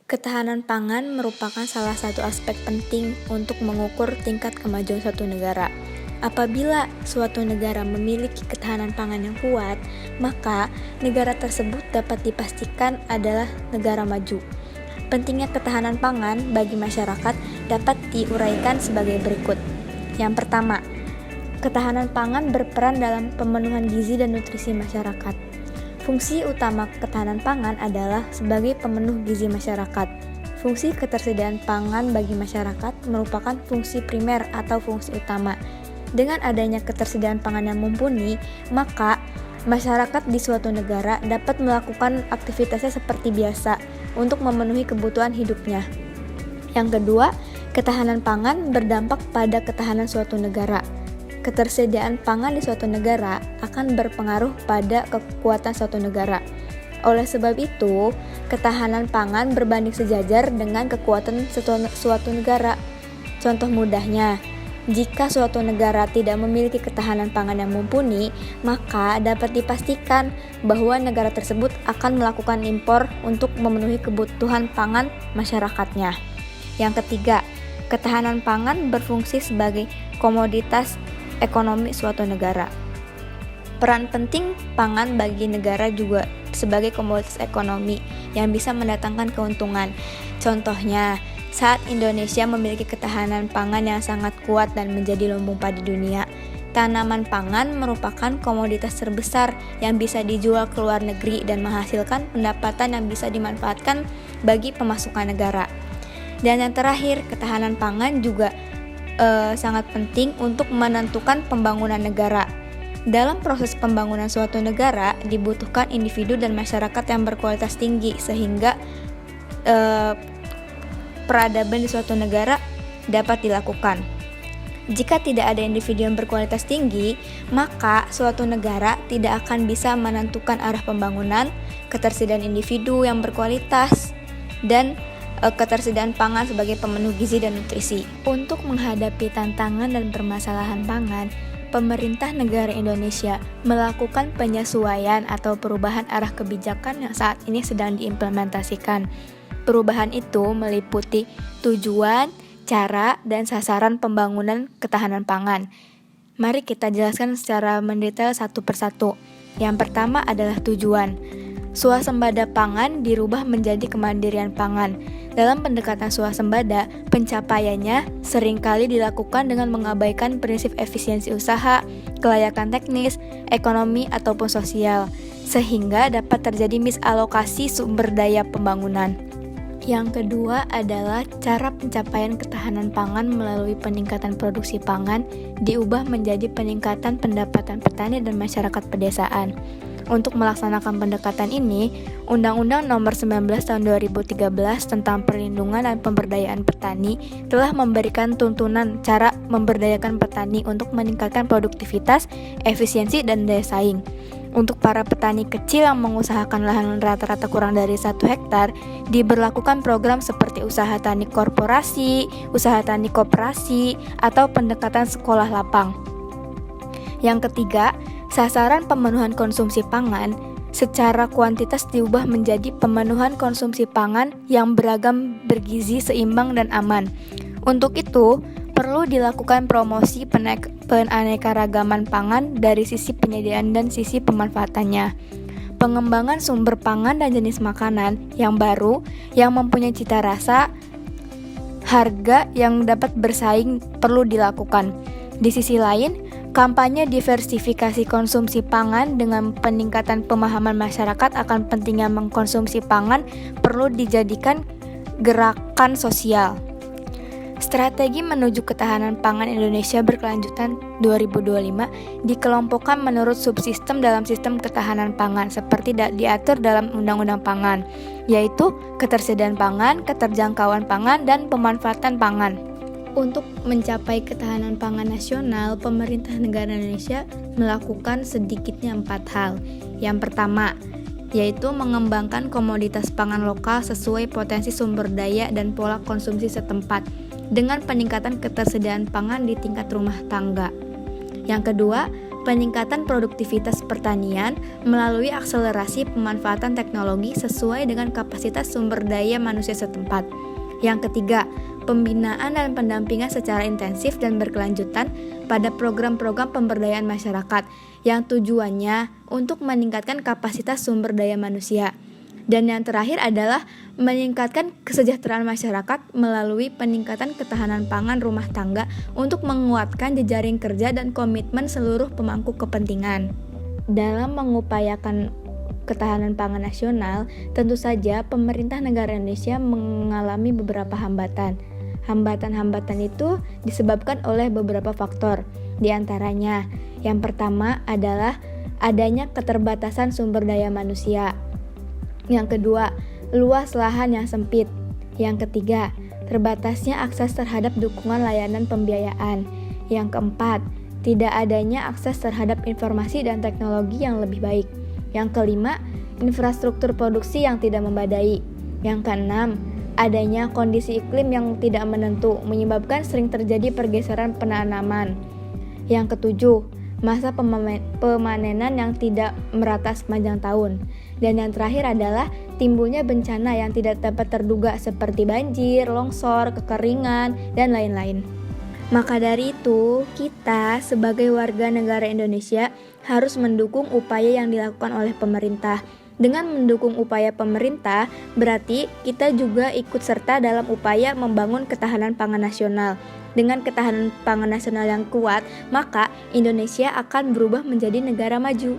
Ketahanan pangan merupakan salah satu aspek penting untuk mengukur tingkat kemajuan suatu negara. Apabila suatu negara memiliki ketahanan pangan yang kuat, maka negara tersebut dapat dipastikan adalah negara maju. Pentingnya ketahanan pangan bagi masyarakat dapat diuraikan sebagai berikut. Yang pertama, ketahanan pangan berperan dalam pemenuhan gizi dan nutrisi masyarakat. Fungsi utama ketahanan pangan adalah sebagai pemenuh gizi masyarakat. Fungsi ketersediaan pangan bagi masyarakat merupakan fungsi primer atau fungsi utama. Dengan adanya ketersediaan pangan yang mumpuni, maka masyarakat di suatu negara dapat melakukan aktivitasnya seperti biasa untuk memenuhi kebutuhan hidupnya. Yang kedua, ketahanan pangan berdampak pada ketahanan suatu negara. Ketersediaan pangan di suatu negara akan berpengaruh pada kekuatan suatu negara. Oleh sebab itu, ketahanan pangan berbanding sejajar dengan kekuatan suatu negara. Contoh mudahnya, jika suatu negara tidak memiliki ketahanan pangan yang mumpuni, maka dapat dipastikan bahwa negara tersebut akan melakukan impor untuk memenuhi kebutuhan pangan masyarakatnya. Yang ketiga, ketahanan pangan berfungsi sebagai komoditas ekonomi suatu negara. Peran penting pangan bagi negara juga sebagai komoditas ekonomi yang bisa mendatangkan keuntungan. Contohnya, saat Indonesia memiliki ketahanan pangan yang sangat kuat dan menjadi lumbung padi dunia, tanaman pangan merupakan komoditas terbesar yang bisa dijual ke luar negeri dan menghasilkan pendapatan yang bisa dimanfaatkan bagi pemasukan negara. Dan yang terakhir, ketahanan pangan juga sangat penting untuk menentukan pembangunan negara. Dalam proses pembangunan suatu negara dibutuhkan individu dan masyarakat yang berkualitas tinggi sehingga peradaban di suatu negara dapat dilakukan. Jika tidak ada individu yang berkualitas tinggi, maka suatu negara tidak akan bisa menentukan arah pembangunan, ketersediaan individu yang berkualitas, dan ketersediaan pangan sebagai pemenuh gizi dan nutrisi. Untuk menghadapi tantangan dan permasalahan pangan, pemerintah negara Indonesia melakukan penyesuaian atau perubahan arah kebijakan yang saat ini sedang diimplementasikan. Perubahan itu meliputi tujuan, cara, dan sasaran pembangunan ketahanan pangan. Mari kita jelaskan secara mendetail satu persatu. Yang pertama adalah tujuan. Swasembada pangan dirubah menjadi kemandirian pangan. Dalam pendekatan swasembada, pencapaiannya seringkali dilakukan dengan mengabaikan prinsip efisiensi usaha, kelayakan teknis, ekonomi, ataupun sosial, sehingga dapat terjadi misalokasi sumber daya pembangunan. Yang kedua adalah cara pencapaian ketahanan pangan melalui peningkatan produksi pangan diubah menjadi peningkatan pendapatan petani dan masyarakat pedesaan. Untuk melaksanakan pendekatan ini, Undang-Undang Nomor 19 Tahun 2013 tentang Perlindungan dan Pemberdayaan Petani telah memberikan tuntunan cara memberdayakan petani untuk meningkatkan produktivitas, efisiensi, dan daya saing. Untuk para petani kecil yang mengusahakan lahan rata-rata kurang dari 1 hektar, diberlakukan program seperti usaha tani korporasi, usaha tani koperasi, atau pendekatan sekolah lapang. Yang ketiga, sasaran pemenuhan konsumsi pangan secara kuantitas diubah menjadi pemenuhan konsumsi pangan yang beragam, bergizi, seimbang, dan aman. Untuk itu, perlu dilakukan promosi penanekaragaman pangan dari sisi penyediaan dan sisi pemanfaatannya. Pengembangan sumber pangan dan jenis makanan yang baru, yang mempunyai cita rasa, harga yang dapat bersaing perlu dilakukan. Di sisi lain, kampanye diversifikasi konsumsi pangan dengan peningkatan pemahaman masyarakat akan pentingnya mengkonsumsi pangan perlu dijadikan gerakan sosial. Strategi menuju ketahanan pangan Indonesia berkelanjutan 2025 dikelompokkan menurut subsistem dalam sistem ketahanan pangan seperti diatur dalam Undang-Undang Pangan, yaitu ketersediaan pangan, keterjangkauan pangan, dan pemanfaatan pangan. Untuk mencapai ketahanan pangan nasional, pemerintah negara Indonesia melakukan sedikitnya 4 hal. Yang pertama, yaitu mengembangkan komoditas pangan lokal sesuai potensi sumber daya dan pola konsumsi setempat, dengan peningkatan ketersediaan pangan di tingkat rumah tangga. Yang kedua, peningkatan produktivitas pertanian melalui akselerasi pemanfaatan teknologi sesuai dengan kapasitas sumber daya manusia setempat. Yang ketiga, pembinaan dan pendampingan secara intensif dan berkelanjutan pada program-program pemberdayaan masyarakat yang tujuannya untuk meningkatkan kapasitas sumber daya manusia. Dan yang terakhir adalah meningkatkan kesejahteraan masyarakat melalui peningkatan ketahanan pangan rumah tangga untuk menguatkan jejaring kerja dan komitmen seluruh pemangku kepentingan. Dalam mengupayakan ketahanan pangan nasional, tentu saja pemerintah negara Indonesia mengalami beberapa hambatan. Hambatan-hambatan itu disebabkan oleh beberapa faktor. Di antaranya, yang pertama adalah adanya keterbatasan sumber daya manusia. Yang kedua, luas lahan yang sempit. Yang ketiga, terbatasnya akses terhadap dukungan layanan pembiayaan. Yang keempat, tidak adanya akses terhadap informasi dan teknologi yang lebih baik. Yang kelima, infrastruktur produksi yang tidak memadai. Yang keenam, adanya kondisi iklim yang tidak menentu, menyebabkan sering terjadi pergeseran penanaman. Yang ketujuh, masa pemanenan yang tidak merata sepanjang tahun. Dan yang terakhir adalah timbulnya bencana yang tidak dapat terduga seperti banjir, longsor, kekeringan, dan lain-lain. Maka dari itu, kita sebagai warga negara Indonesia harus mendukung upaya yang dilakukan oleh pemerintah. Dengan mendukung upaya pemerintah, berarti kita juga ikut serta dalam upaya membangun ketahanan pangan nasional. Dengan ketahanan pangan nasional yang kuat, maka Indonesia akan berubah menjadi negara maju.